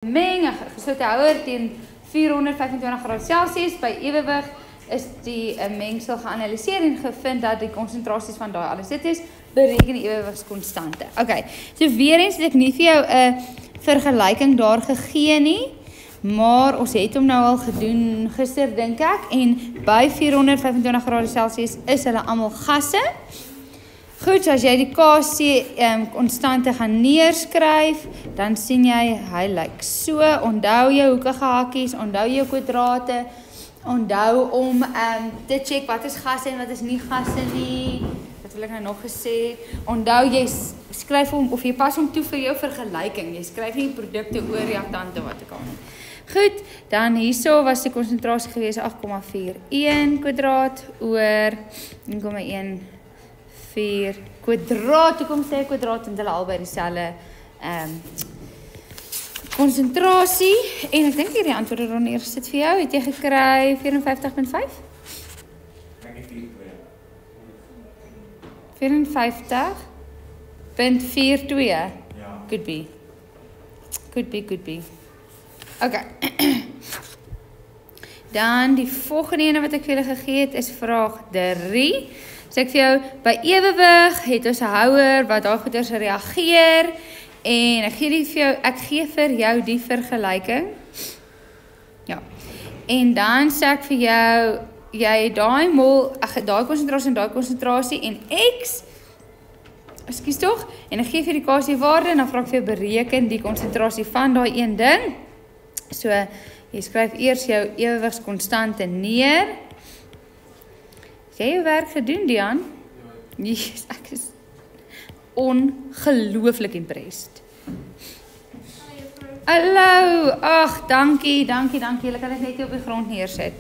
Meng, 'n geslote houer teen 425 grade Celsius by ewewig is die mengsel geanalyseer en gevind dat die konsentrasies van daai alles dit is, bereken die ewewigskonstante. Okay, so weer eens het ek nie vir jou 'n vergelyking daar gegee nie, maar ons het hom nou al gedoen gister dink ek, en by 425 grade Celsius is hulle almal gasse. Goed, so as jy die Kc konstante gaan neerskryf, dan sien jy, hy lyk so, onthou jou hoekige hakies, onthou jou kwadrate, onthou om te check wat is gasse en wat is nie gasse nie, wat wil ek nou nog gesê, onthou jy skryf hom, of jy pas hom toe vir jou vergelyking, jy skryf nie produkte oor reaktante wat ek al nie. Goed, dan hierso was die konsentrasie gewees 8,41 kwadraat oor 1,14 kwadraat, hoekom sê kwadraat, want hulle albei dieselfde konsentrasie, en ek dink hierdie antwoorde daar neergesit vir jou, het jy gekry 54,5? Ek het 54,42? Ja. Could be. Okay. Dan die volgende ene wat ek vir julle gegee het is vraag 3. So ek vir jou, by ewewig het ons 'n houer wat daar goeders reageer, en ek gee vir jou die vergelyking. Ja. En dan sê ek vir jou, jy het daai mol, daai konsentrasie en X, ekskuus tog, en ek gee vir die Kc waarde, en dan vra ek vir jou bereken die konsentrasie van daai een ding. So, jy skryf eers jou ewewigskonstante neer. Het jy jou werk gedoen, Dian? Yes, ek is ongelooflik impressed. Hallo, ag, dankie, julle kan dit net hier op die grond neersit.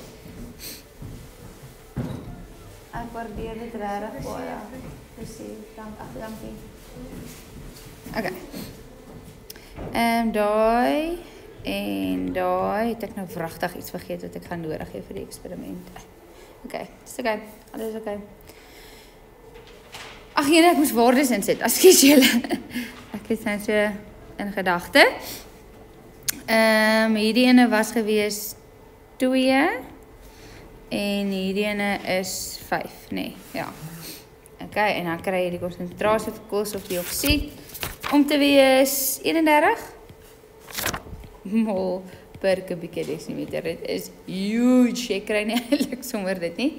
Ek waardeer dit regtig baie. Presies, dankie. Okay. Daai en daai het ek nou wragtig iets vergeet wat ek gaan nodig hê vir die eksperiment. Okay, dis okay. Alles okay. Ag nee, ek moes waardes insit. Ekskuus julle. Ek het nou so in gedagte. Hierdie ene was gewees 2 en hierdie ene is 5, nee, ja. Okay, en dan kry jy die konsentrasie vir koolstofdioksied om te wees 31 mol per kubieke desimeter. Dit is huge. Ek kry nie eintlik sommer dit nie.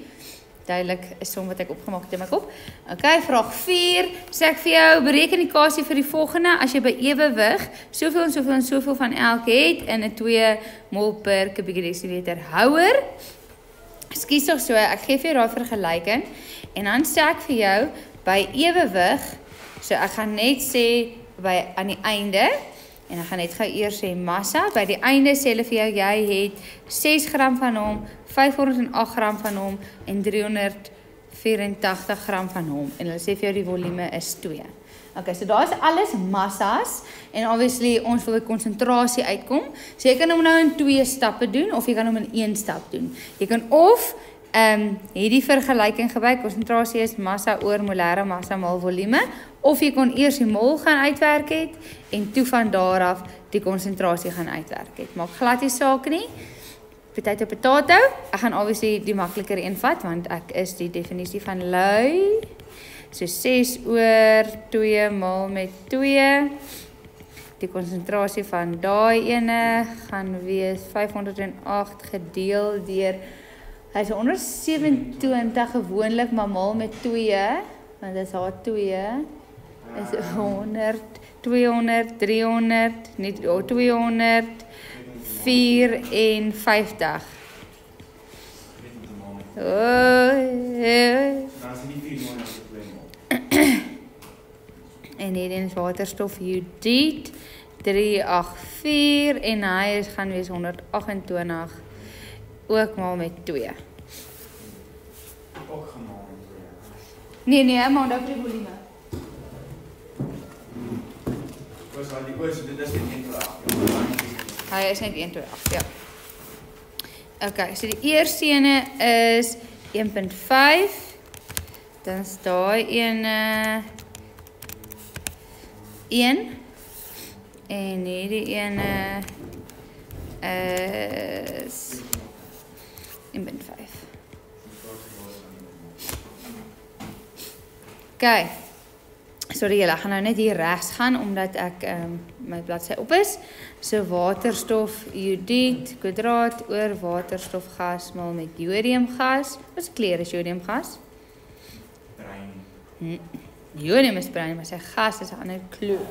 Duidelik is som wat ek opgemaak het in my kop. Okay, vraag 4. Sê ek vir jou, bereken die Kc vir die volgende as jy by ewewig soveel en soveel van elk het in 'n 2 mol per kubieke desimeter houer. Ekskuus tog so, ek gee vir jou daai vergelyking en dan sê ek vir jou by ewewig, so ek gaan net sê aan die einde, en ek gaan net gou eers sê massa, by die einde sê hulle vir jou, jy het 6 gram van hom, 508 gram van hom, en 384 gram van hom, en hulle sê vir jou die volume is 2. Okay, so daar is alles massas, en obviously ons wil die konsentrasie uitkom, so jy kan hom nou in 2 stappe doen, of jy kan hom in 1 stap doen. Jy kan of hierdie vergelyking gebruik, konsentrasie is massa oor molêre massa mal volume, of jy kon eers die mol gaan uitwerk het, en toe van daar af die konsentrasie gaan uitwerk het. Maak glad nie saak nie, potato potato, ek gaan obviously die makliker een vat, want ek is die definisie van lui, so 6 oor 2 maal met 2, die konsentrasie van daai ene gaan wees 508 gedeel deur, hy is 127 gewoonlik, maar maal met 2, want dit is haar 2, is 100, 200, 300, nie 200, 54. En hierdie is waterstof jodied 384 en hy gaan wees 128 ook maal met 2. Ook gemaak met 2. Nee, maar onthou die volume. Dit is net 1/8. Hy is net 1/8, ja. Okay, so die eerste ene is 1.5, dan is daai ene 1, En hierdie ene is 1.5. Okay. Sorry julle, ek gaan nou net hier regs gaan omdat ek my bladsy op is. So waterstof iodied kwadraat oor waterstofgas maal met jodiumgas. Wat se kleur is jodiumgas? Bruin. Jodium is bruin, maar sy gas is 'n ander kleur.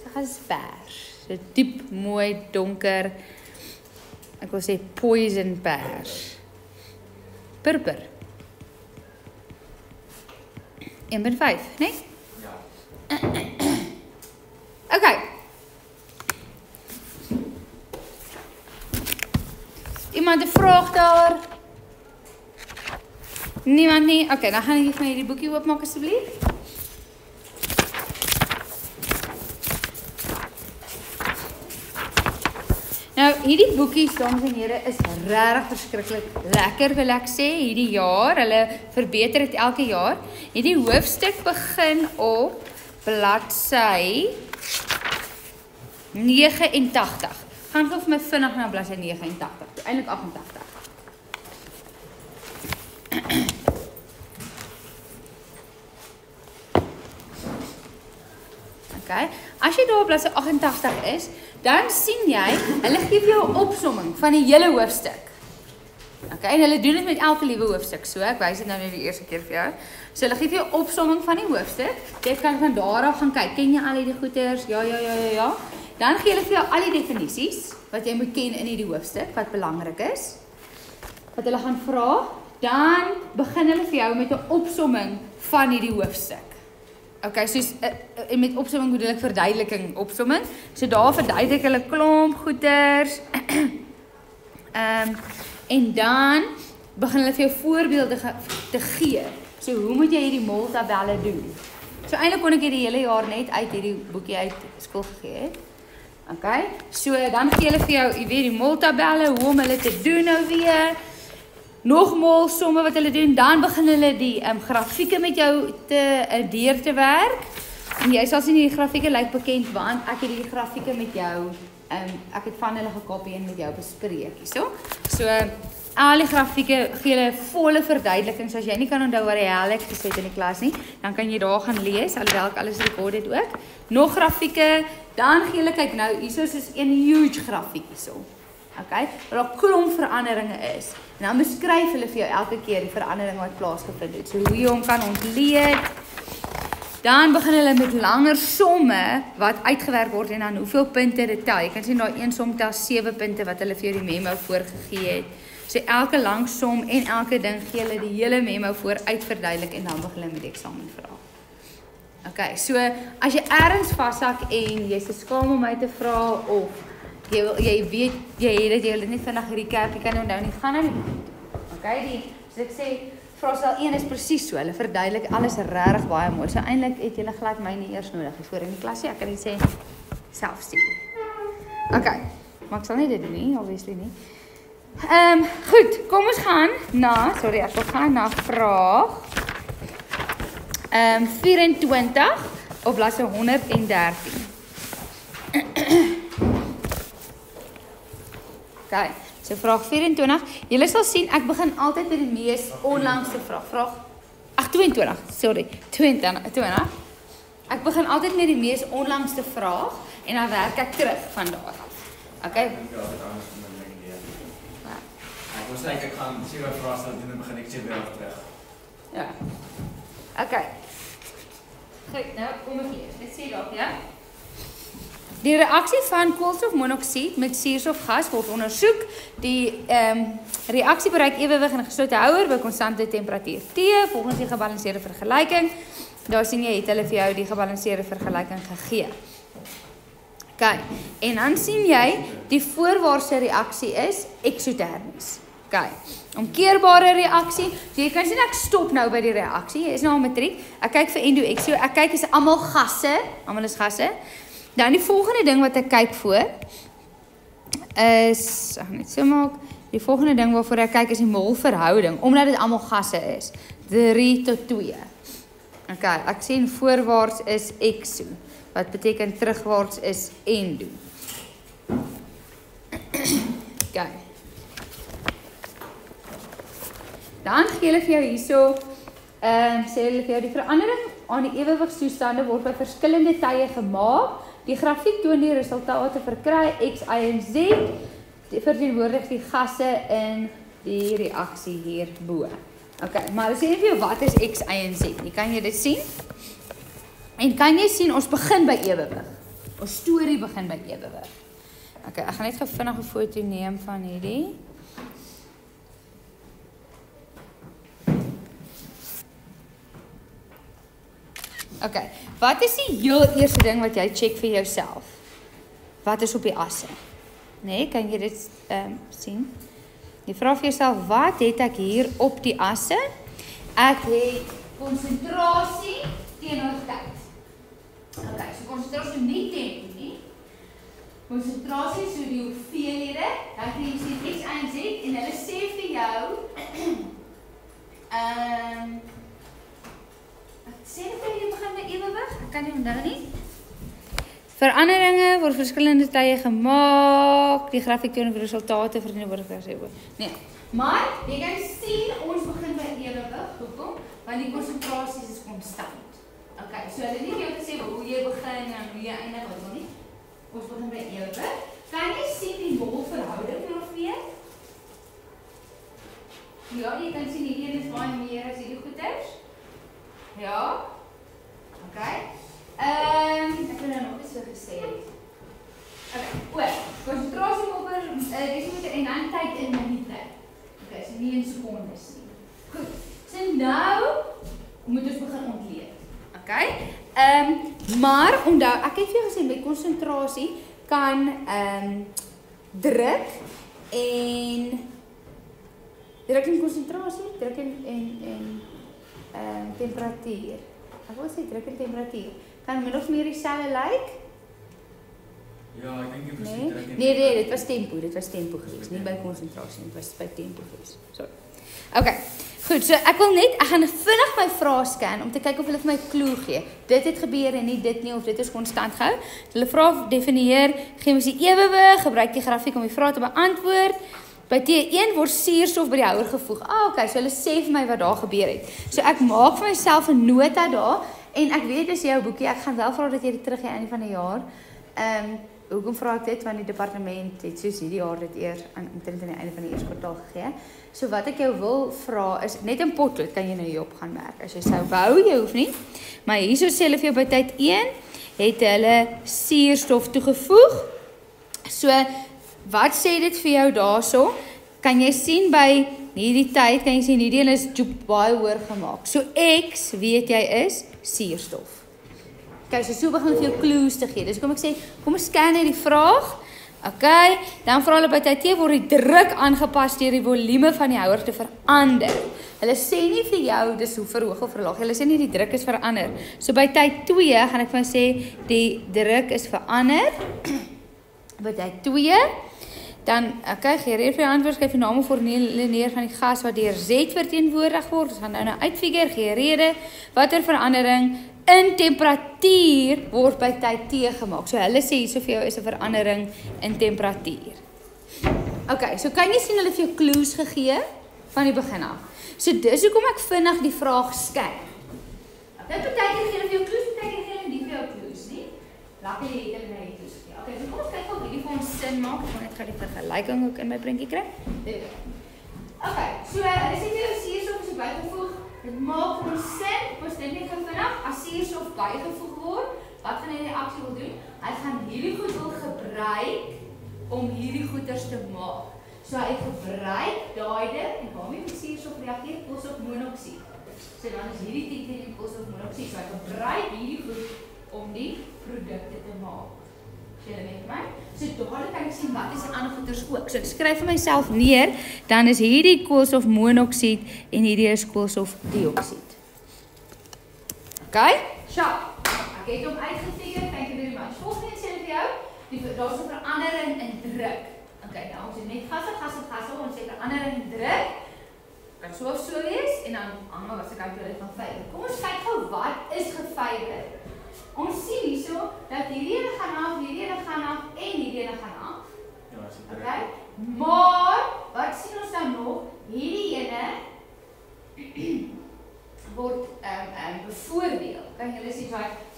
Sy gas is pers. So diep, mooi, donker. Ek wil sê poison pers. Purper. 1.5, nee? Ja. Okay. Iemand 'n vraag daar? Niemand nie? Okay, dan gaan ek vir my hierdie boekie oopmaak asseblief. Nou, hierdie boekies, dames en here, is regtig verskriklik lekker, wil ek sê, hierdie jaar. Hulle verbeter dit elke jaar. Hierdie hoofstuk begin op bladsy 89. Gaan gou vir my vinnig na bladsy 89. Eintlik 88. Okay. As jy daar op bladsy 88 is, dan sien jy, hulle gee vir jou 'n opsomming van die hele hoofstuk. Okay, en hulle doen dit met elke liewe hoofstuk. So, ek wys dit nou net die eerste keer vir jou. So hulle gee vir jou 'n opsomming van die hoofstuk. Jy kan van daar af gaan kyk. Ken jy al die goeters? Ja. Dan gee hulle vir jou al die definisies wat jy moet ken in hierdie hoofstuk wat belangrik is. Wat hulle gaan vra, dan begin hulle vir jou met 'n opsomming van hierdie hoofstuk. Okay, soos met opsomming bedoel ek verduideliking, opsomming. So daar verduidelik hulle klomp goeters. En dan begin hulle vir jou voorbeelde te gee. So hoe moet jy hierdie moltabelle doen? So eintlik kon ek hierdie hele jaar net uit hierdie boekie uit skool gegee het. Okay, so dan gee hulle vir jou, jy weet, die moltabelle, hoe om hulle te doen nou weer. Nogmaal somme wat hulle doen, dan begin hulle die grafieke met jou deur te werk. En jy sal sien die grafieke lyk bekend want ek het die grafieke met jou, ek het van hulle gekopie en met jou bespreek hierso. So al die grafieke gee hulle volle verduideliking, so as jy nie kan onthou wat die hel ek gesê het in die klas nie, dan kan jy daar gaan lees, alhoewel ek alles rekord het ook. Nog grafieke, dan gee hulle, kyk nou, hierso is 'n huge grafiek hierso. Okay, waar daar klomp veranderinge is. En dan beskryf hulle vir jou elke keer die verandering wat plaasgevind het. So hoe jy hom kan ontleed. Dan begin hulle met langer somme wat uitgewerk word en dan hoeveel punte dit tel. Jy kan sien daai een som tel 7 punte wat hulle vir jou die memo voorgegee het. So elke lang som en elke ding gee hulle die hele memo voor uitverduidelik en dan begin hulle met die eksamenvraag. Okay, so as jy ergens vashak en jy's te skaam om my te vra of jy weet, jy het dit net vinnig recap, jy kan onthou nie, gaan nou nie doen. Okay, soos ek sê, vraestel 1 is presies so, hulle verduidelik alles regtig baie mooi. So eintlik het julle glad my nie eers nodig voor in die klas, ek kan net sê, selfstudie. Okay, maar ek sal nie dit doen nie, obviously nie. Goed, kom ons gaan na, ek wil gaan na vraag 24 op bladsy 113. Okay, so vraag 24. Julle sal sien, ek begin altyd met die mees onlangste vraag. 22. Ek begin altyd met die mees onlangste vraag en dan werk ek terug van daar af. Okay? Ek wil sê ek gaan sê wat vrae stel doen en begin ek sê weer terug. Ja. Okay. Goed, nou kom ek hier. Dit sê dalk, ja. Die reaksie van koolstofmonoksied met suurstofgas word ondersoek. Die reaksie bereik ewewig in 'n geslote houer by konstante temperatuur T volgens die gebalanseerde vergelyking. Daar sien jy het hulle vir jou die gebalanseerde vergelyking gegee. Okay, en dan sien jy die voorwaartse reaksie is eksotermies. Okay, omkeerbare reaksie. So jy kan sien ek stop nou by die reaksie. Jy is nou al matriek. Ek kyk vir endo-exo. Ek kyk is almal gasse, almal is gasse. Dan die volgende ding wat ek kyk voor is, ek gaan net so maak, die volgende ding waarvoor ek kyk is die molverhouding, omdat dit almal gasse is, 3 tot 2. Okay, ek sien voorwaarts is exo, wat beteken terugwaarts is endo. Okay. Dan gee hulle vir jou hierso, sê hulle vir jou die verandering aan die ewewigsstoestande word by verskillende tye gemaak. Die grafiek toon die resultate verkry X, Y en Z, verteenwoordig die gasse in die reaksie hierbo. Okay, maar hulle sê nie vir jou wat is X, Y en Z nie. Kan jy dit sien? En kan jy sien, ons begin by ewewig. Ons storie begin by ewewig. Okay, ek gaan net gou vinnig 'n foto neem van hierdie. Okay, wat is die heel eerste ding wat jy check vir jouself? Wat is op die asse? Nee, kan jy dit sien? Jy vra vir jouself, wat het ek hier op die asse? Ek het konsentrasie teenoor tyd. Okay, so konsentrasie nie tempo nie. Konsentrasie so die hoeveelhede, dan kry jy sien X, Y en Z en hulle sê vir jou sê dit vir jy begin met ewewig? Ek kan nie onthou nie. Veranderinge word verskillende tye gemaak. Die grafiek toon die resultate verteenwoordig sê oor. Nee. Maar jy kan sien ons begin by ewewig. Hoekom? Want die konsentrasie is konstant. Okay, so hulle het nie vir jou gesê hoe jy begin en hoe jy eindig wat nie. Ons begin by ewewig. Kan jy sien die molverhouding nog weer? Ja, jy kan sien hierdie een is baie meer as hierdie goeders. Ja. Okay. Ek het nou nog iets so gesê. Okay, konsentrasie oor desimeter en dan tyd in minute. Okay, so nie in sekondes nie. Goed. So nou moet ons begin ontleed. Okay? Maar onthou, ek het vir jou gesê met konsentrasie kan druk en konsentrasie, druk en temperatuur. Ek wil sê druk en temperatuur. Kan min of meer dieselfde lyk? Ja, ek dink jy presies druk en Nee, dit was tempo geweest, nie by konsentrasie, dit was by tempo geweest. Sorry. Okay. Goed, so ek gaan vinnig my vrae scan om te kyk of hulle vir my 'n klou gee. Dit het gebeur en nie dit nie of dit is konstant gehou. Hulle vra definieer chemiese ewewig, gebruik die grafiek om die vrae te beantwoord. By T1 word suurstof by die houer gevoeg. Okay, so hulle sê vir my wat daar gebeur het. So ek maak vir myself 'n nota daar en ek weet dis jou boekie. Ek gaan wel vra dat jy dit teruggee aan die van die jaar. Hoekom vra ek dit? Want die departement het soos hierdie jaar dit eers omtrent aan die einde van die eerste kwartaal gegee. So wat ek jou wil vra is net in potlood kan jy nou hierop gaan werk. As jy sou wou, jy hoef nie. Maar hierso sê hulle vir jou by tyd 1 het hulle suurstof toegevoeg. So wat sê dit vir jou daarso? Kan jy sien by hierdie tyd, kan jy sien hierdie een is baie hoër gemaak. So X, weet jy is suurstof. Okay, so begin hulle vir jou clues te gee. Dus kom ek sê, kom ons scan net die vraag. Okay, dan vra hulle by tyd 2 word die druk aangepas deur die volume van die houer te verander. Hulle sê nie vir jou dis hoe verhoog of verlaag. Hulle sê nie die druk is verander. So by tyd 2 gaan ek vir sê die druk is verander. By tyd 2 dan okay, genereer vir jou antwoord, skryf die naam formule neer van die gas wat deur Z verteenwoordig word. Ons gaan nou uitfigure gee rede watter verandering in temperatuur word by tyd T gemaak. So hulle sê hierso vir jou is 'n verandering in temperatuur. Okay, so kan jy sien hulle het vir jou clues gegee van die begin af. So dis hoekom ek vinnig die vraag scan. Okay, partykeer gee hulle vir jou clues, partykeer gee hulle nie vir jou clues nie. Luckily het hulle net clues gegee. Okay, so kom ons kyk of hierdie vir ons sin maak. Ek gaan net gou die vergelyking ook in my prentjie kry. Okay, so hulle sê vir jou suurstof is bygevoeg. Dit maak vir ons sin, ons dit net vinnig, as suurstof bygevoeg word, wat gaan hy die reaksie wil doen? Hy gaan hierdie goed wil gebruik om hierdie goeders te maak. So hy gebruik daai ding en waarmee met suurstof reageer? Koolstofmonoksied. So dan is hierdie tipe die koolstofmonoksied, so hy gebruik hierdie goed om die produkte te maak. Julle met my? So dadelik kan ek sien wat is die ander goeders ook. So ek skryf vir myself neer, dan is hierdie koolstofmonoksied en hierdie is koolstofdioksied. Okay? Sharp. Ek het hom uitgefigure, thank you very much. Volgende sê vir jou, daar's 'n verandering in druk. Okay, nou ons het net gasse, ons sê verandering in druk. Kan so of so wees en dan hang maar wat se kant jy van vyver. Kom ons kyk gou wat is gevyver. Ons sien hierso dat hierdie ene gaan af, hierdie ene gaan af en hierdie ene gaan af. Ja, as dit Okay? Maar wat sien ons nou nog? Hierdie ene word bevoordeel. Kan julle sien so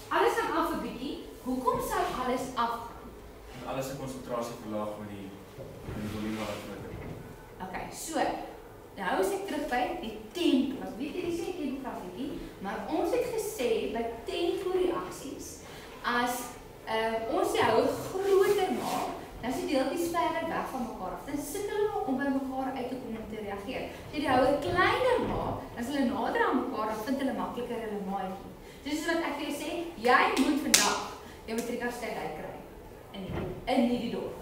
alles gaan af 'n bietjie. Hoekom sou alles afgaan? alles se konsentrasie verlaag met die volume wat groter. Okay, so nou is ek terug by die tempo. Wat weet jy sê tempo grafietjie, maar ons het gesê by tempo reaksies as ons die hou groter maak, dan is die deeltjies verder weg van mekaar af. Dan sit hulle om by mekaar uit te kom om te reageer. As jy die houer kleiner maak, as hulle nader aan mekaar, dan vind hulle makliker hulle maatjie. Dis wat ek vir jou sê, jy moet vandag jou matriekafskeid uitkry in hierdie dorp.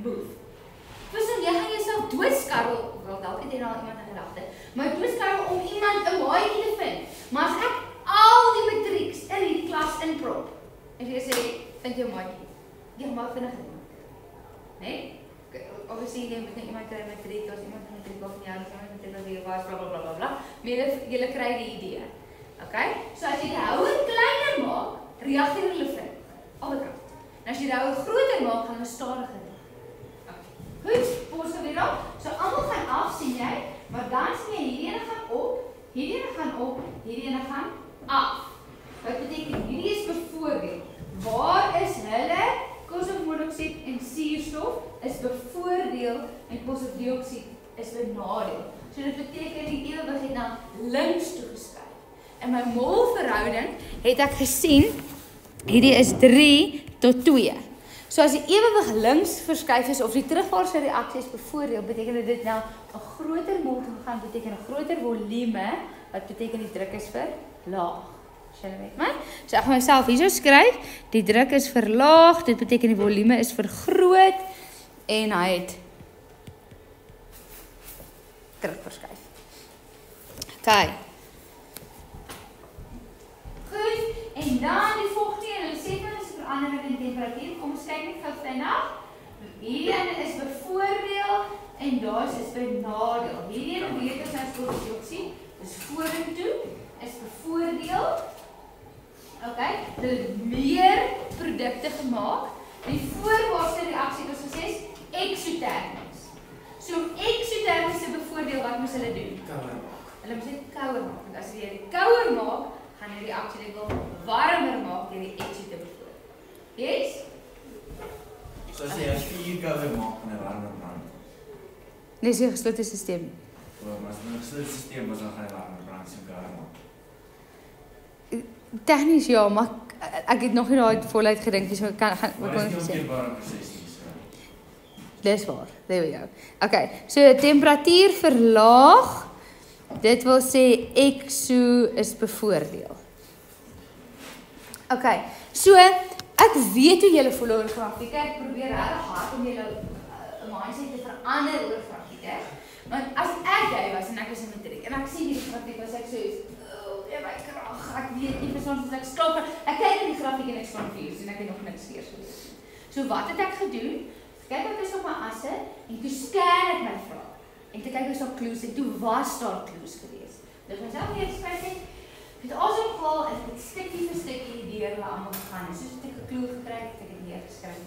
Move. Dis jy gaan jouself doodskarrel, wel dalk het jy nou iemand in gedagte, maar doodskarrel om iemand 'n maatjie te vind. Maar as ek al die matrieks in hierdie klas inprop, en jy sê, vind jou maatjie, jy maak vinnig dit. Nee? Obviously, jy moet nie iemand kry met matriek, as iemand met matriek of nie, as iemand met matriek was, blablabla, maar julle kry die idee. Okay? So as jy die houer kleiner maak, reageer hulle vinnig. Allekant. En as jy die houer groter maak, gaan hulle stadiger. Goed, pos weer op. So almal gaan af, sien jy, maar dan sien jy hierdie ene gaan op, hierdie ene gaan op, hierdie ene gaan af. Wat beteken hierdie is bevoordeel. Waar is hulle? Koolstofmonoksied en suurstof is bevoordeel en koolstofdioksied is benadeel. So dit beteken die ewewig het na links toe geskuif. In my molverhouding het ek gesien hierdie is 3 tot 2. So as die ewewig links verskuif is of die terugwaartse reaksie is bevoordeel, beteken dit nou 'n groter mol toe gaan, beteken 'n groter volume, wat beteken die druk is verlaag. Julle weet my? So ek gaan myself hierso skryf, die druk is verlaag, dit beteken die volume is vergroot en hy het terugverskuif. Okay. Goed, en dan die volgende een, hulle sê dan is verandering in temperatuur. Kom ons kyk net gou vinnig. Hierdie een is bevoordeel en daar is benadeel. Hierdie een weet ons as koolstofdioksied, dis vorentoe, is bevoordeel. Okay, hulle het meer produkte gemaak. Die voorwaartse reaksie wat ons gesê is eksotermies. So eksotermies is bevoordeel, wat moet hulle doen? Kouer maak. Hulle moet dit kouer maak. Want as jy dit kouer maak, gaan die reaksie dit wil warmer maak deur die ekso te bevoordeel. Yes? So as jy 4 kouer maak van 'n warmer brand. Dis 'n geslote stelsel. Maar as 'n geslote stelsel was dan gaan hy warmer brand so kouer maak. Tegnies ja, maar ek het nog nie daai voluit gedink nie, so kan Maar dis nie onkeerbare proses nie. Dis waar. There we go. Okay, so temperatuur verlaag. Dit wil sê ekso is bevoordeel. Okay, so ek weet hoe julle voel oor grafieke. Ek probeer regtig hard om julle 'n mindset te verander oor grafieke. Want as ek jy was en ek was in matriek en ek sien die grafiek was ek so my krag, ek weet nie verstaan as ek stop. Ek kyk in die grafiek en ek is confused en ek het nog niks eers gelees. So wat het ek gedoen? Kyk wat is op my asse en toe scan ek my vrae. En toe kyk ek so clues en toe was daar clues gewees. Dit was self nie geskryf het. Ek het also gehaal en ek het stukkie vir stukkie deur hulle almal gegaan. En soos ek 'n clue gekry het, ek het neergeskryf.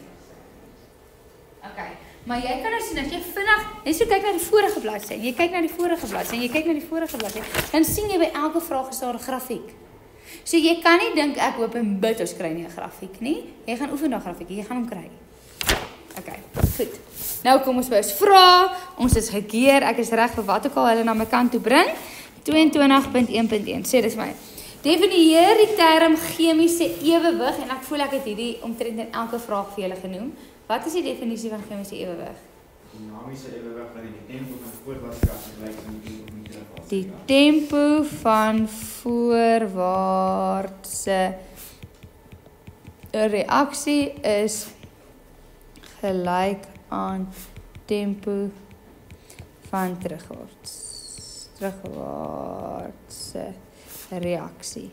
Okay, maar jy kan nou sien as jy vinnig, net so kyk na die vorige bladsy en jy kyk na die vorige bladsy en jy kyk na die vorige bladsy, dan sien jy by elke vraag is daar 'n grafiek. So jy kan nie dink ek hoop en bid ons kry nie 'n grafiek nie. Jy gaan oefen daai grafiek, jy gaan hom kry. Okay, goed. Nou kom ons by ons vrae. Ons is gekeer, ek is reg vir wat ook al hulle na my kant toe bring. 22.1.1. Sê dis my. Definieer die term chemiese ewewig en ek voel ek het hierdie omtrent in elke vraag vir julle genoem. Wat is die definisie van chemiese ewewig? Dinamiese ewewig wat die tempo van voorwaartse gelyk aan die tempo van die terugwaartse. Die tempo van voorwaartse reaksie is gelyk aan tempo van terugwaartse reaksie.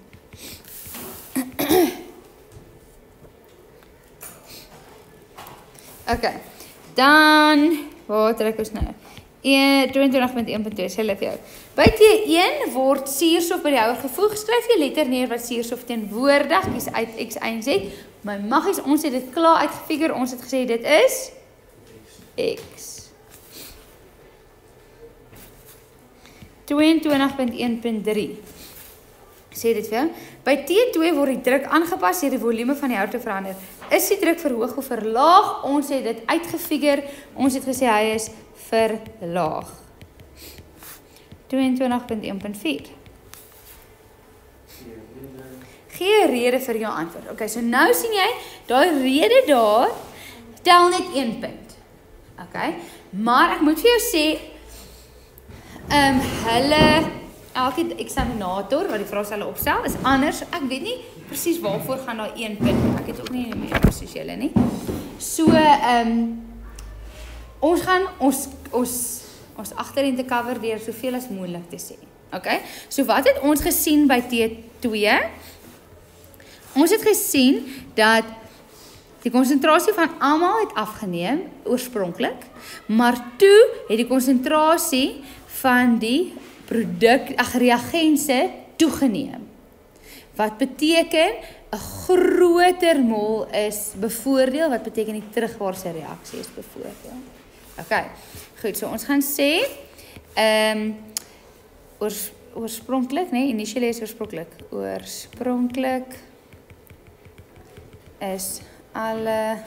Okay, dan, waar trek ons nou? 22.1.2 sê hulle vir jou. By T1 word suurstof by die houer gevoeg. Skryf jy letter neer wat suurstof teenwoordig, kies uit X, Y en Z. My maggies, ons het dit klaar uitgefigure, ons het gesê dit is X. 22.1.3 sê dit vir jou. By T2 word die druk aangepas deur die volume van die hout te verander. Is die druk verhoog of verlaag? Ons het dit uitgefigure. Ons het gesê hy is verlaag. 22.1.4 Gee 'n rede vir jou antwoord. Okay, so nou sien jy, daai rede daar tel net 1 punt. Okay? Maar ek moet vir jou sê elke eksaminator wat die vraestelle opstel is anders. Ek weet nie presies waarvoor gaan daar 1 punt. Ek het ook nie meer presies julle nie. So ons gaan ons agterend te cover deur soveel as moontlik te sê. Okay? So wat het ons gesien by T2? Ons het gesien dat die konsentrasie van almal het afgeneem oorspronklik, maar toe het die konsentrasie van die reagense toegeneem. Wat beteken 'n groter mol is bevoordeel, wat beteken die terugwaartse reaksie is bevoordeel. Okay, goed, so ons gaan sê oorspronklik, nee, initially is oorspronklik is alle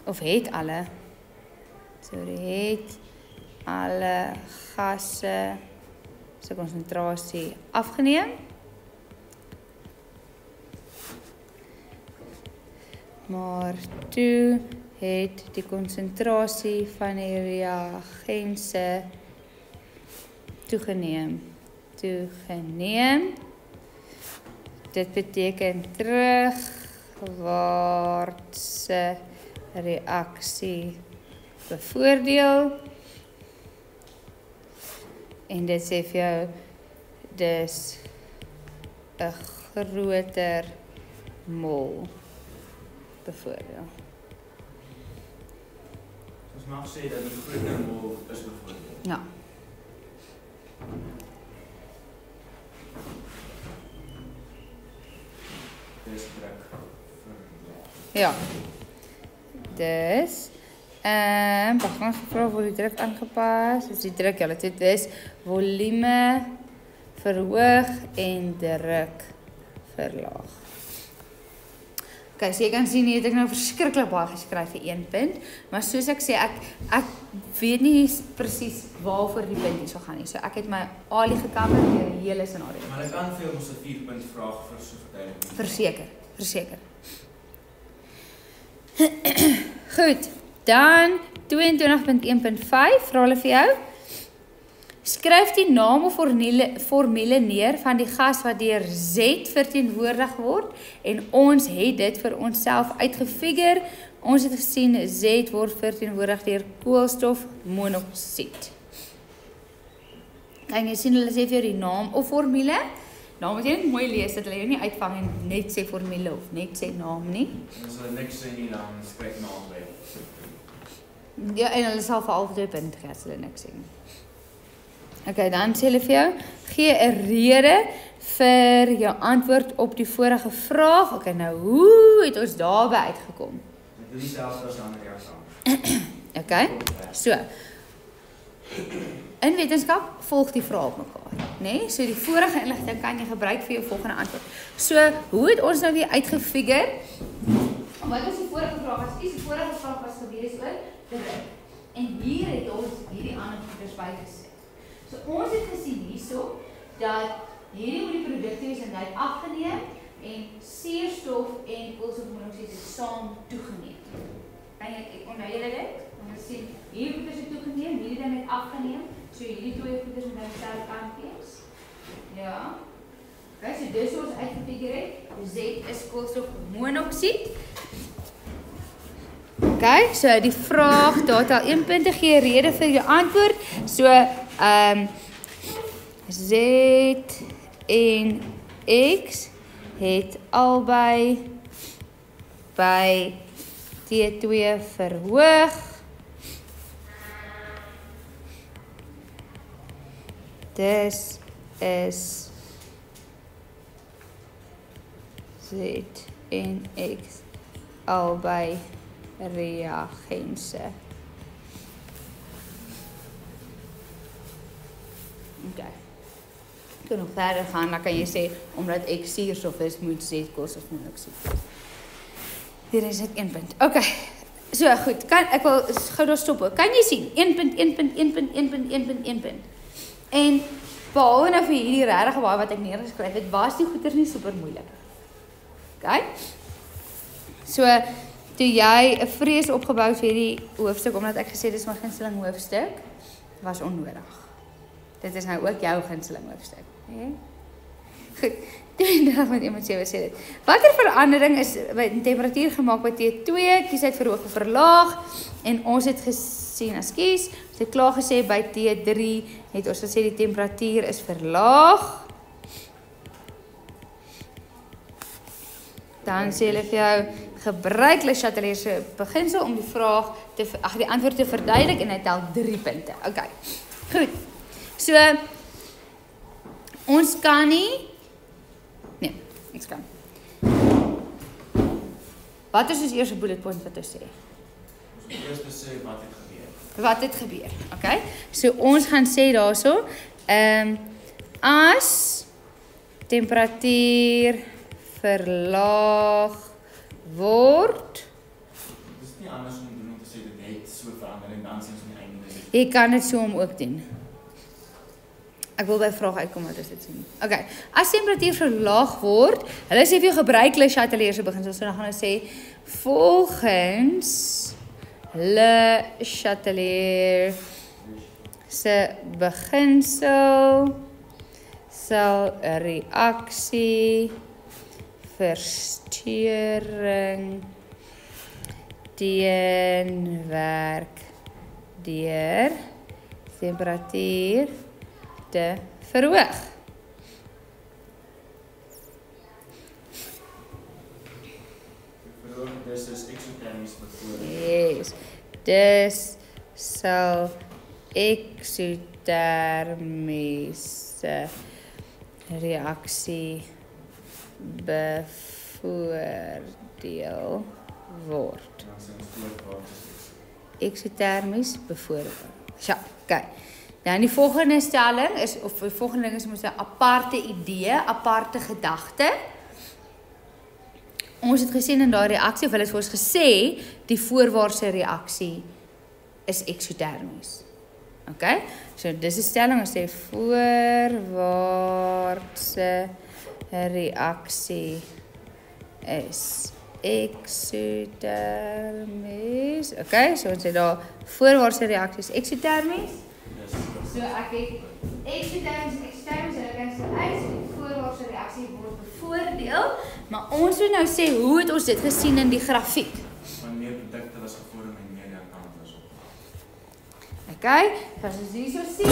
of het alle gasse se konsentrasie afgeneem. Maar toe het die konsentrasie van die reagense toegeneem. Dit beteken terugwaartse reaksie bevoordeel. En dit sê vir jou, dis 'n groter mol bevoordeel. Ons mag sê dat die groter mol is bevoordeel. Ja. Dis druk verlaag. Ja. Dus wacht, ons gevra word die druk aangepas. Is die druk, ja, dit is volume verhoog en druk verlaag. Okay, so jy kan sien, hier het ek nou verskriklik baie geskryf vir 1 punt, maar soos ek sê, ek weet nie presies waarvoor die punt hier sal gaan nie. So ek het my alie gecover deur die hele scenario. Maar ek aanveel ons 'n 4-punt vraag vir so verduidelik. Verseker. Goed, dan 22.1.5 vra hulle vir jou. Skryf die naam of formule neer van die gas wat deur Z verteenwoordig word en ons het dit vir onsself uitgefigure. Ons het gesien Z word verteenwoordig deur koolstofmonoksied. Kan jy sien hulle sê vir jou die naam of formule? Nou moet jy net mooi lees dat hulle jou nie uitvang en net sê formule of net sê naam nie. As hulle niks sê nie, dan skryf naam by. Ja, en hulle sal vir al 2 punte gee as hulle niks sê nie. Okay, dan sê hulle vir jou, gee 'n rede vir jou antwoord op die vorige vraag. Okay, nou hoe het ons daarby uitgekom? Dit is dieselfde as ander reaksie. Okay, so. In wetenskap volg die vrae op mekaar, né? So die vorige inligting kan jy gebruik vir jou volgende antwoord. So, hoe het ons nou weer uitgefigure? Wat was die vorige vraag? As die vorige vraag was gewees oor druk. En hier het ons hierdie ander goeders bygesit. So ons het gesien hierso dat hierdie die produkte is en hy het afgeneem en suurstof en koolstofmonoksied het saam toegeneem. En ek onthou julle dit? Ons sien hier goeders het toegeneem, hierdie ding het afgeneem. So hierdie 2 goeders moet nou dieselfde kant wees. Ja. Okay, so dis ons uitgefigure het. Z is koolstofmonoksied. Okay, so die vraag, daar tel 1 punte gee rede vir jou antwoord. So Z en X het albei by T2 verhoog Dis is Z en X albei reagense. Okay. Ek kan nog verder gaan, dan kan jy sê, omdat X suurstof is, moet Z koolstofmonoksied wees. Hier is dit 1 punt. Okay. So goed, ek wil gou daar stop. Kan jy sien? 1 punt, 1 punt, 1 punt, 1 punt, 1 punt, 1 punt. En behalwe nou vir hierdie regtig baie wat ek neergeskryf het, was die goeters nie super moeilik. Okay? So, toe jy 'n vrees opgebou het vir hierdie hoofstuk, omdat ek gesê dis my gunsteling hoofstuk, was onnodig. Dit is nou ook jou gunsteling hoofstuk. Okay? Goed. 22.1.7 sê dit. Watter verandering is by temperatuur gemaak by T2? Kies uit verhoog of verlaag. En ons het gesien, ekskuus, ons het klaar gesê by T3 het ons gesê die temperatuur is verlaag. Dan sê hulle vir jou gebruik Le Chatelier se beginsel om die vraag die antwoord te verduidelik en hy tel 3 punte. Okay. Goed. So ons kan nie ek kan. Wat is ons eerste bullet point wat ons sê? Ons moet eers sê wat het gebeur. Wat het gebeur? Okay. So ons gaan sê daarso, as temperatuur verlaag word. Dit is nie anders om te sê dit het so verander en dan sien ons aan die einde. Jy kan dit so om ook doen. Ek wil by vraag uitkom wat is dit sien. Okay. As temperatuur verlaag word, hulle sê vir jou gebruik Le Chatelier se beginsel. So dan gaan hulle sê volgens Le Chatelier se beginsel sal 'n reaksie verstoring teenwerk deur temperatuur te verhoog. Verhoog, dis is eksotermies bevoordeel. Yes. Dis sal eksotermiese reaksie bevoordeel word. Eksotermies bevoordeel. Ja, okay. Nou die volgende stelling is, of die volgende ding is, ons 'n aparte idee, aparte gedagte. Ons het gesien in daai reaksie, of hulle het vir ons gesê, die voorwaartse reaksie is eksotermies. Okay? So dis 'n stelling, ons sê voorwaartse reaksie is eksotermies. Okay, so ons sê daar voorwaartse reaksie is eksotermies. So ek het eksotermies, hulle kan sê uit, die voorwaartse reaksie word bevoordeel, maar ons moet nou sê, hoe het ons dit gesien in die grafiek? Van meer produkte was gevorm en meer reaktant was op. Okay, as ons hier so sien,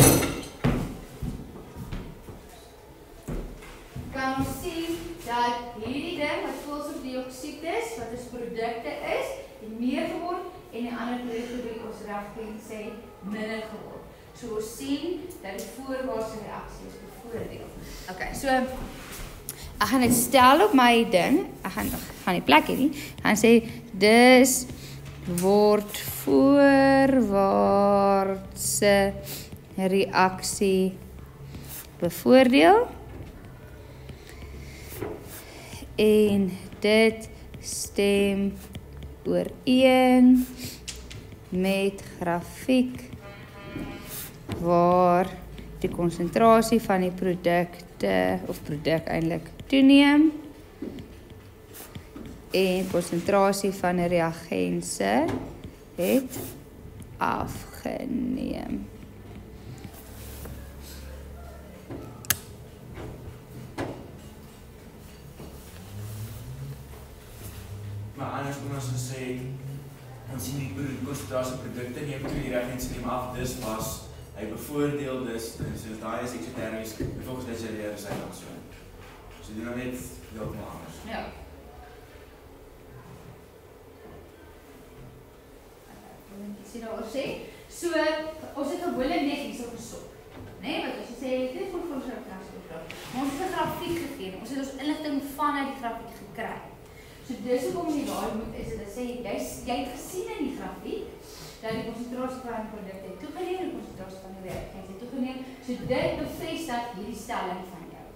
kan ons sien dat hierdie ding wat koolstofdioksied is, wat ons produkte is, het meer geword en die ander produkte wat ons reagent sê minder geword. So ons sien dat die voorwaartse reaksie is bevoordeel. Okay, so ek gaan dit stel op my ding. Ek gaan die plek hê nie. Ek gaan sê dis word voorwaartse reaksie bevoordeel. En dit stem ooreen met grafiek waar die konsentrasie van die produkte of produk eintlik toeneem en konsentrasie van die reagense het afgeneem. Maar anders kon ons gesê, ons sien die konsentrasie produkte neem toe, die reagense neem af, dis was hy bevoordeel dus, so daai is eksotermies, volgens dit sy leer is hy dan so. So doen nou net heeltemal anders. Ja. Ek sien nou sê, so ons het gewoonlik net hierso gesop. Nee, want as jy sê, dit is voor ons ons het 'n grafiek gegee, ons het ons inligting vanuit die grafiek gekry. So dis hoekom jy daar moet is, dit sê, jy het gesien in die grafiek, dat die konsentrasie van die produk het toegeneem en die konsentrasie van die werklikheid het toegeneem, so dit bevestig hierdie stelling van jou.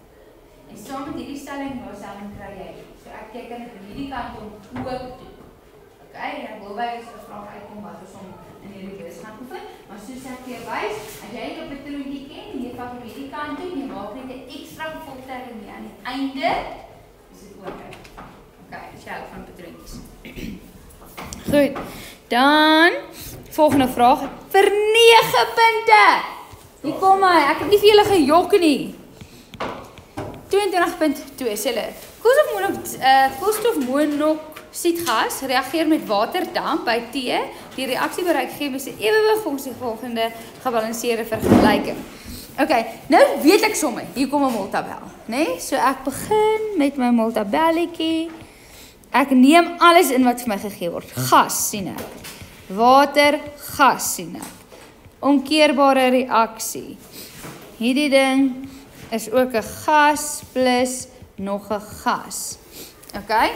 En saam met hierdie stelling, nou stelling kry jy. So ek teken dit aan hierdie kant om ook toe. Okay, en ek wil by ons 'n vraag uitkom wat ons om in hierdie bus gaan oefen, maar soos ek vir jou wys, as jy 'n patroontjie ken en jy vat op hierdie kant toe en jy maak net 'n ekstra gevolgtrekking mee aan die einde, is dit ook reg. Okay, dis jou van patroontjies. Goed. Dan volgende vraag vir 9 punte. Hier kom hy. Ek het nie vir julle gejok nie. 22.2 sê hulle. Koolstofmonoksiedgas reageer met waterdamp by T. Die reaksie bereik chemies ewewig volgens die volgende gebalanseerde vergelyking. Okay, nou weet ek sommer. Hier kom 'n moltabel, né? So ek begin met my moltabelletjie. Ek neem alles in wat vir my gegee word. Gas sien ek. Water, gas sien ek. Omkeerbare reaksie. Hierdie ding is ook 'n gas plus nog 'n gas. Okay?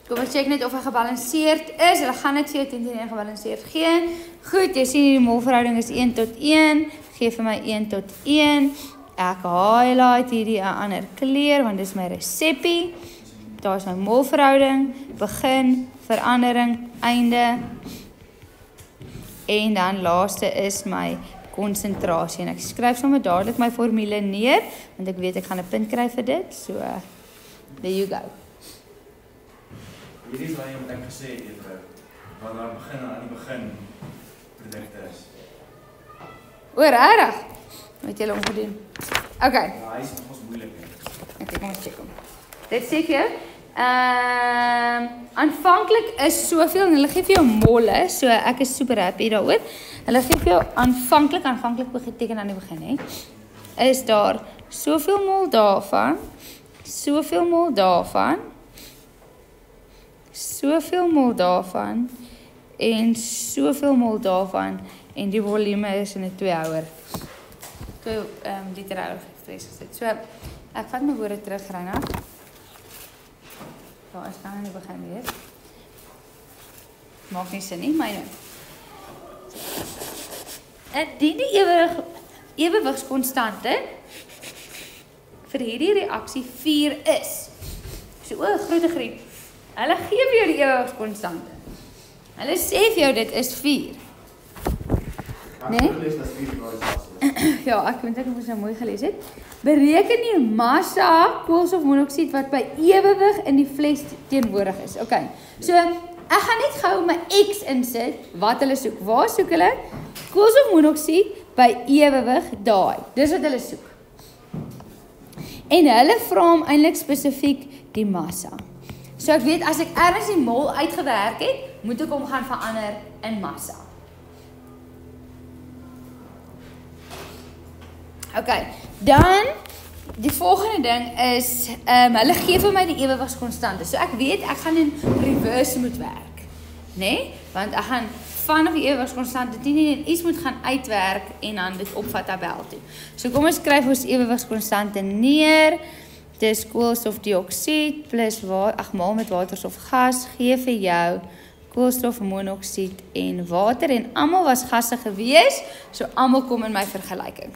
Kom ons check net of hy gebalanseerd is. Hulle gaan net vir jou 10-1 gebalanseerd gee. Goed, jy sien die molverhouding is 1:1. Gee vir my 1:1. Ek highlight hierdie 'n ander kleur want dis my resepie. Daar is my molverhouding, begin, verandering, einde. En dan laaste is my konsentrasie. En ek skryf sommer dadelik my formule neer, want ek weet ek gaan 'n punt kry vir dit. So, there you go. Hierdie is wat ek gesê het, juffrou, wat daar aan die begin produkte is. O, regtig? Wat het julle omgedoen? Okay. Ja, hy is nogals moeilik. Okay, kom ons check hom. Dit sê vir jou, aanvanklik is soveel, en hulle gee vir jou molle, so ek is super happy daaroor. Hulle gee vir jou aanvanklik beteken aan die begin, hè. Is daar soveel mol daarvan, soveel mol daarvan, soveel mol daarvan, en soveel mol daarvan, en die volume is in 'n 2-houer. 2 liter houer gesit. So, ek vat my woorde terug, Reinhard. Ja, ek gaan aan die begin weer. Maak nie sin nie, myne. Indien die ewewigskonstante vir hierdie reaksie 4 is. So, groot griep. Hulle gee vir jou die ewewigskonstante. Hulle sê vir jou dit is 4. Nee? Ja, ek moes nou mooi gelees het. Bereken die massa koolstofmonoksied wat by ewewig in die fles teenwoordig is. Okay. So, ek gaan net gou my X insit wat hulle soek. Waar soek hulle? Koolstofmonoksied by ewewig daai. Dis wat hulle soek. En hulle vra hom eintlik spesifiek die massa. So ek weet as ek ergens die mol uitgewerk het, moet ek hom gaan verander in massa. Okay, dan die volgende ding is, hulle gee vir my die ewewigskonstante. So ek weet ek gaan in reverse moet werk, né? Want ek gaan vanaf die ewewigskonstante 10 en iets moet gaan uitwerk en dan dit opvat tabel toe. So kom ons skryf ons ewewigskonstante neer. Dis koolstofdioksied plus maal met waterstofgas gee vir jou koolstofmonoksied en water en almal was gasse gewees, so almal kom in my vergelyking.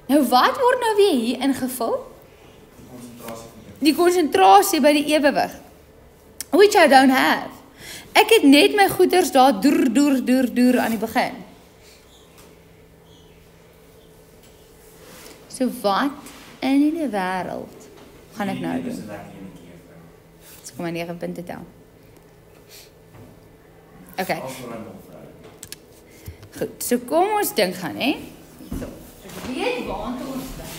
Nou wat word nou weer hier ingevul? Die konsentrasie by die ewewig. Which I don't have. Ek het net my goeders daar doer aan die begin. So wat in die wêreld gaan ek nou doen? So kom maar 9 punte tel. Okay. Goed, so kom ons dink gaan, hè? So, ek weet waantoe ons dink.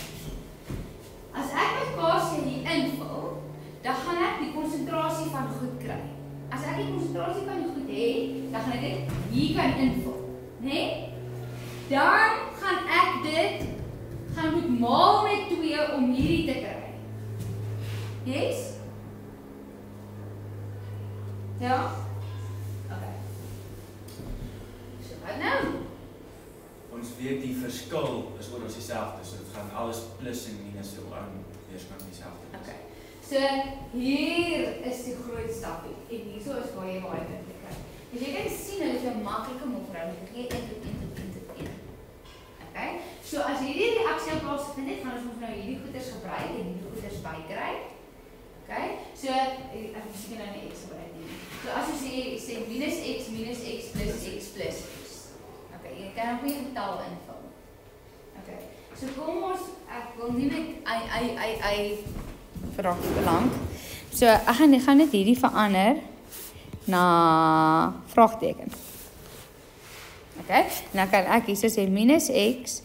As ek my kaartjie hier invul, dan gaan ek die konsentrasie van goed kry. As ek die konsentrasie van die goed het, dan gaan ek dit hier kan invul, né? Dan gaan ek dit moet maal met 2 om hierdie te kry. Yes? Ja? Okay. So wat nou? weet die verskil is oor ons dieselfde, so dit gaan alles plus en minus so aan weerskant dieselfde. Okay. So hier is die groot stapie en hierso is waar jy baie punte kry. Dus jy kan sien hulle is 'n maklike mofverhouding. Jy gee 1 tot 1 tot 1 tot 1. Okay? So as hierdie reaksie aan plaasvind het, gaan ons nou hierdie goeders gebruik en hierdie goeders bykry. Okay? So ek moet nou 'n x gebruik hier. So as ons sê minus x plus x plus x. Okay, jy kan ook nie 'n getal invul. Okay. So kom ons ek wil nie met vraag belang. So ek gaan net hierdie verander na vraagteken. Okay? En dan kan ek hier so sê minus x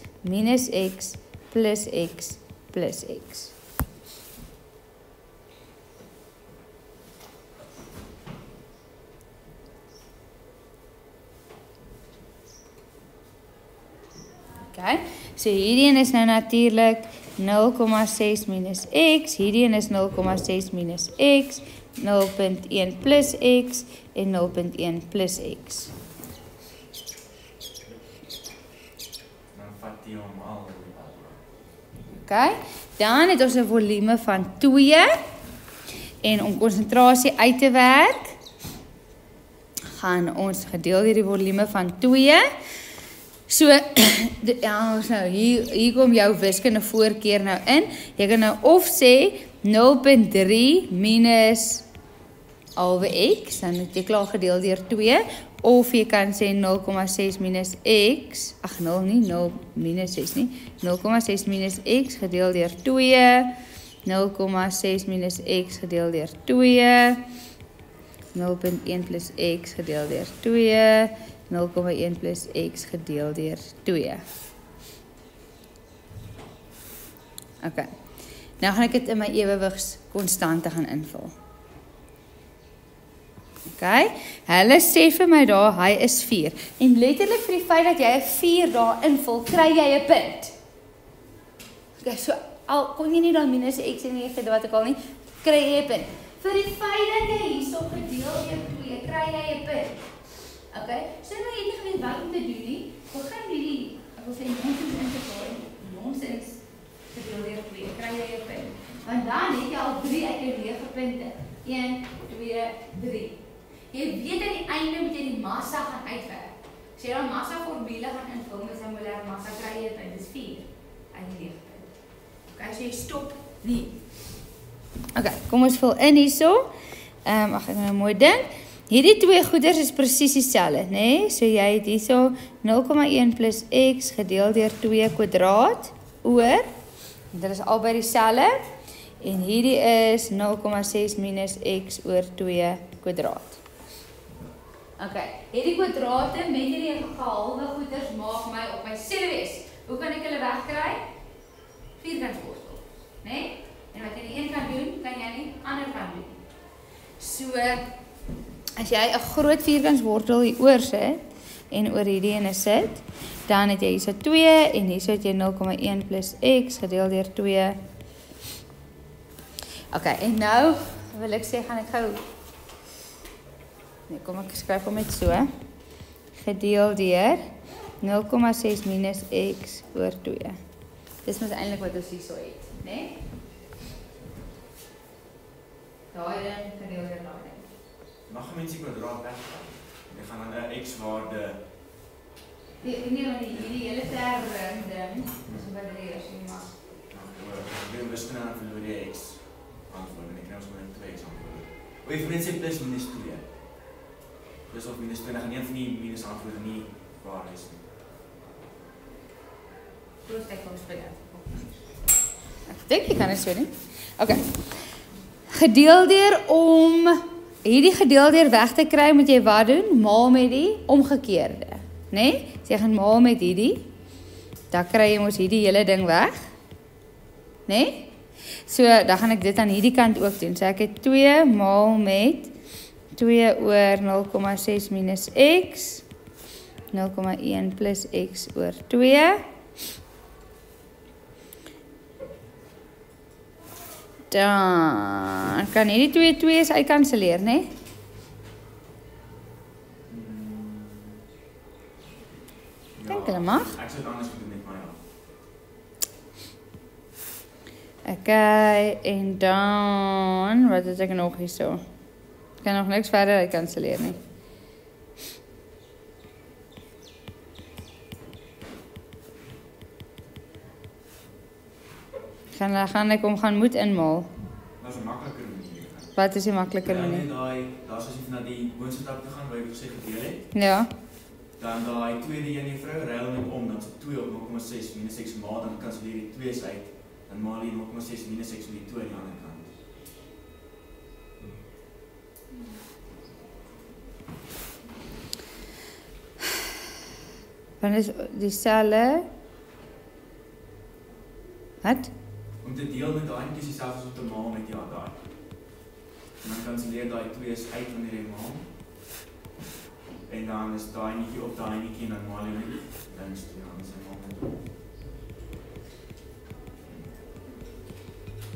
plus x plus x. Okay, so hierdie is nou natuurlik 0,6 minus x, hierdie is 0,6 minus x, 0,1 plus x en 0,1 plus x. Okay, dan het ons 'n volume van 2 en om konsentrasie uit te werk, gaan ons gedeel deur die volume van 2. So, ja, nou, hier kom jou wiskunde voorkeur nou in. Jy kan nou of sê 0,3 minus halwe x, dan het jy klaar gedeel deur 2, of jy kan sê 0,6 minus x, ag 0 nie, 0 minus 6 nie, 0,6 minus x gedeel deur 2, 0,6 minus x gedeel deur 2, 0,1 plus x gedeel deur 2, 0,1 plus x gedeel deur 2. Okay. Nou gaan ek dit in my ewewigskonstante gaan invul. Okay. Hulle sê vir my daar, hy is 4. En letterlik vir die feit dat jy 'n 4 daar invul, kry jy 'n punt. Okay, so al kon jy nie dan minus x en nie wat ek al nie, kry jy 'n punt. Vir die feit dat jy hierso gedeel deur 2, kry jy 'n punt. Okay, so nou jy nie geweet wat om te doen nie, begin hierdie, ek wil sê nonsens integreer, nonsens gedeel deur 2, kry jy 'n punt. Want dan het jy al 3 uit jou 9 punte. 1, 2, 3. Jy weet aan die einde moet jy die massa gaan uitwerk. As jy dan massa formule gaan invul met singulaire massa, kry jy 'n punt, dis 4 uit die 9 punte. Okay, so jy stop nie. Okay, kom ons vul in hierso. Ag ek nou mooi ding. Hierdie twee goeders is presies dieselfde, né? So jy het hierso 0,1 plus x gedeel deur 2 kwadraat oor, dit is albei dieselfde, en hierdie is 0,6 minus x oor 2 kwadraat. Okay, hierdie kwadrate met hierdie gehalwe goeders maak my op my series. Hoe kan ek hulle wegkry? Vierkantswortel, né? En wat jy die een kan doen, kan jy nie ander kan doen. So as jy 'n groot vierkantswortel hier oor sit en oor hierdie ene sit, dan het jy hierso 2 en hierso het jy 0,1 plus x gedeel deur 2. Okay, en nou wil ek sê gaan ek gou nee, kom ek skryf hom net so. Gedeel deur 0,6 minus x oor 2. Dis mos eintlik wat ons hierso het, né? Nee? Daai dan gedeel deur daai. Mag jy mense kwadraat weggaan? Jy gaan dan 'n x-waarde nee, hierdie hele term ding, is wat dit is, jy mag. Jy wiskunde dan verloor jy x antwoord en ek kry ons maar net 2 x antwoord. Hoe jy vriend sê plus minus 2. Plus of minus 2, dan gaan een van die minus antwoorde nie waar is nie. Plus ek kom speel uit. Ek dink jy kan dit so doen. Okay. Gedeel deur om hierdie gedeel deur weg te kry, moet jy wat doen? Maal met die omgekeerde, né? Nee? So jy gaan maal met hierdie, dan kry jy mos hierdie hele ding weg, né? Nee? So dan gaan ek dit aan hierdie kant ook doen. So ek het 2 maal met 2 oor 0,6 minus x, 0,1 plus x oor 2. Dan kan hierdie 2's uitkanselleer, né? Nee? Ek dink hulle mag. Ek sou dit anders gedoen met my ja. Okay, en dan, wat het ek nog hier so? Ek kan nog niks verder uitkanselleer nie. Gaan ek hom gaan moet inmaal. Dat is 'n makliker manier. Wat is die makliker manier? Daar's as jy na die boonste trap toe gaan waar jy gesê gedeel het. Ja. Dan daai tweede een juffrou ruil net om, dan is 2 op 0,6 minus 6 maal, dan kanselleer jy die 2's uit. Dan maal jy 0,6 minus 6 met die 2 aan die ander kant. Dan is dieselfde. Wat? Om te deel met daai netjies dieselfde as om te maal met daai. En dan kanselleer daai 2's uit wanneer jy maal. En dan is daai netjie op daai netjie en dan maal jy net links toe aan sy maal.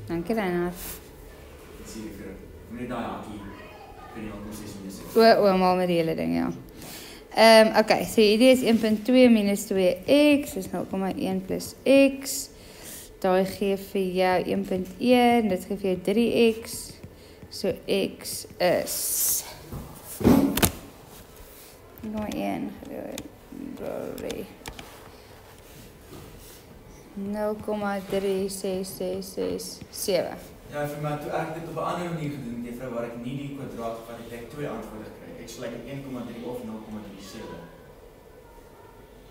Dankie Reinhard. Dit sien ek vir. Net daai hakkie vir die 0,6 minus 6. Maal met die hele ding, ja. Okay, so hierdie is 1.2 minus 2x, is 0,1 plus x. Daai gee vir jou 1.1, dit gee vir jou 3x. So x is 0,1 0,36667. Ja, vir my toe ek dit op 'n ander manier gedoen het, juffrou, waar ek nie die kwadraat van die ek 2 antwoorde kry. Ek sal like 1,3 of 0,37.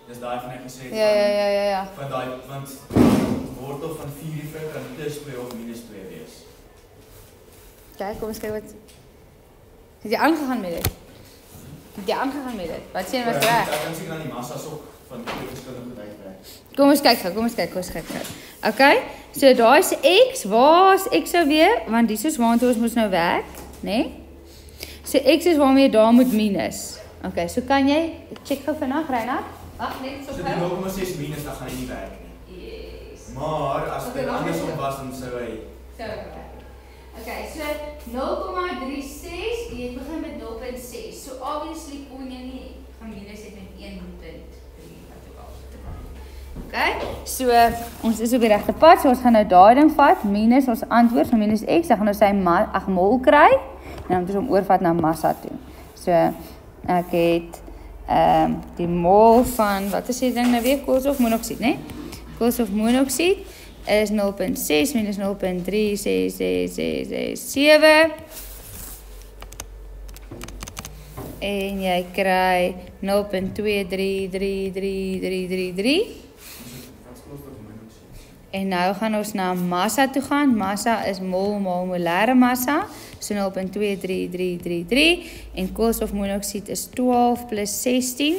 Dis daai van ek gesê het. Ja. Van daai want wortel van 4 juffrou kan plus 2 of minus 2 wees. Kyk, kom ons kyk wat. Het jy aangegaan met dit? Wat sê jy was reg? Ek kan seker dan die massas ook van twee verskillende goed uitwerk. Kom ons kyk gou. Okay, so daai is x, waar is x sou weer? Want dis is waartoe ons moet nou werk, né? Nee? So x is waarmee jy daar moet minus. Okay, so kan jy check gou vinnig, Reinhard? Wag, net so gou. So die 0,6 minus dan gaan hy nie werk nie. Yes. Maar as dit andersom was dan sou hy werk. Okay, so 0,36, jy begin met 0.6. So obviously kon jy nie gaan minus het met 1.3 wat ook al. Okay, so ons is op die regte pad. So ons gaan nou daai ding vat, minus ons antwoord van minus x, dan gaan ons sy mol kry en dan moet ons hom oorvat na massa toe. So ek het die mol van wat is die ding nou weer, koolstofmonoksied, né? Koolstofmonoksied is 0.6 minus 0.36667 en jy kry 0.2333333 en nou gaan ons na massa toe gaan. Massa is mol maal molêre massa, so 0.23333 en koolstofmonoksied is 12 plus 16,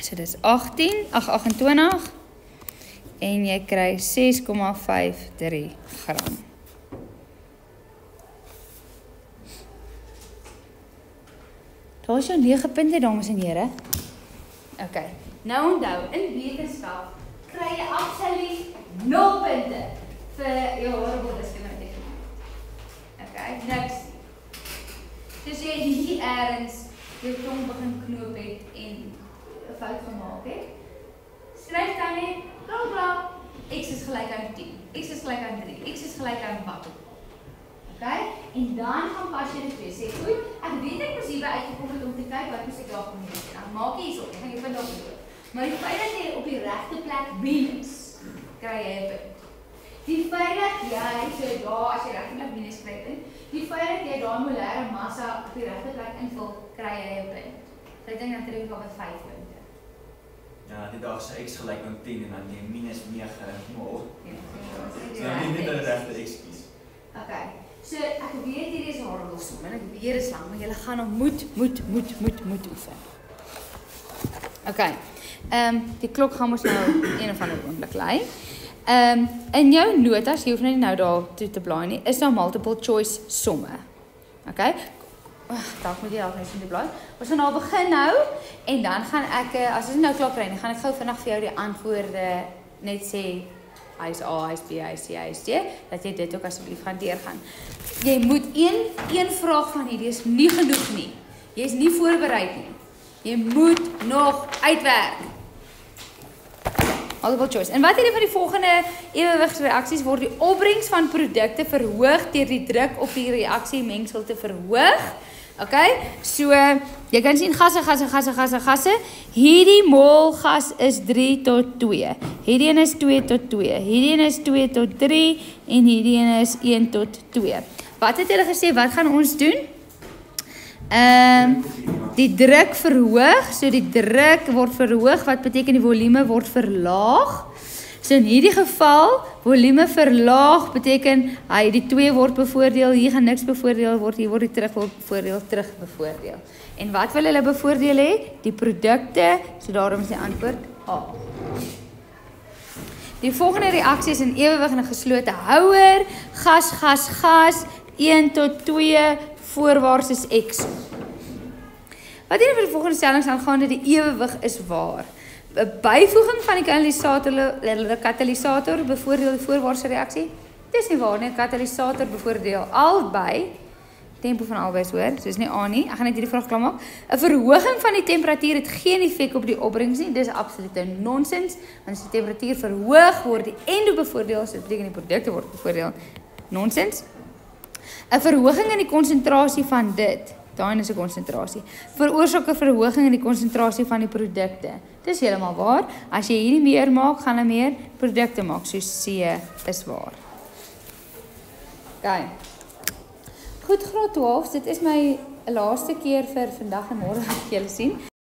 so dis 28 en jy kry 6,53 gram. Daar is jou 9 punte, dames en here. Okay, nou onthou, in wetenskap kry jy absoluut 0 punte vir jou horrible wiskunde. Okay, niks. Dus jy hier ergens jou tong begin knoop het en 'n fout gemaak het, skryf dan net bla, x is gelyk aan 10, x is gelyk aan 3, x is gelyk aan wat. Okay? En dan gaan pas jy dit weer sê, goed, ek weet ek moes hierby uitgekom het om te kyk wat moes ek daar gedoen het. Dan maak jy hierop, ek gaan jou punt opdoen. Maar die feit dat jy op die regte plek minus, kry jy 'n punt. Die feit dat jy so daar as jy regte plek minus kry, die feit dat jy daar molêre massa op die regte plek invul, kry jy 'n punt. So ek dink dan trek ek op met 5 punte. ja, dit daar is x gelyk aan 10 en dan jy minus 9 maal. Ja, So dan jy net die regte x kies. Okay. So ek weet hierdie is 'n horrible som en ek weet dit is lank, maar julle gaan hom moet oefen. Okay. Die klok gaan ons nou een of ander oomblik lei. In jou notas, jy hoef nou nie nou daar toe te blaai nie, is daar multiple choice somme. Okay? Dalk moet jy dalk net in die blaai. Ons gaan nou begin nou en dan gaan ek as ons nou klaar kry, dan gaan ek gou vinnig vir jou die antwoorde net sê. Hy is A, hy is B, hy is C, hy is D, dat jy dit ook asseblief gaan deurgaan. Jy moet een vraag van hierdie is nie genoeg nie. Jy is nie voorbereid nie. Jy moet nog uitwerk. Multiple choice. En wat hierdie van die volgende ewewigsreaksies word die opbrengs van produkte verhoog deur die druk op die reaksiemengsel te verhoog? Okay, so jy kan sien gasse. Hierdie mol gas is 3 tot 2. Hierdie een is 2 tot 2. Hierdie een is 2 tot 3 en hierdie een is 1 tot 2. Wat het hulle gesê? Wat gaan ons doen? Die druk verhoog. So die druk word verhoog, wat beteken die volume word verlaag. So in hierdie geval, volume verlaag beteken, die 2 word bevoordeel, hier gaan niks bevoordeel word, hier word die terug bevoordeel. En wat wil hulle bevoordeel hê? Die produkte, so daarom is die antwoord A. Die volgende reaksie is in ewewig in 'n geslote houer, gas, 1 tot 2, voorwaarts is X. Wat hier vir die volgende stellings aangaande die ewewig is waar. 'n Byvoeging van die katalysator bevoordeel die voorwaartse reaksie. Dit is nie waar nie, 'n katalysator bevoordeel albei. Tempo van albei is hoor, so is nie A nie. Ek gaan net hierdie vraag klaarmaak. 'n Verhoging van die temperatuur het geen effek op die opbrengs nie. Dis absolute nonsens. Want as die temperatuur verhoog word die endo bevoordeel, so dit beteken die produkte word bevoordeel. Nonsens. 'n Verhoging in die konsentrasie van dit. Daai is 'n konsentrasie. Veroorsaak 'n verhoging in die konsentrasie van die produkte. Dis heeltemal waar. As jy hierdie meer maak, gaan hulle meer produkte maak. So C is waar. Okay. Goed, graad 12. Dit is my laaste keer vir vandag en môre wat julle sien.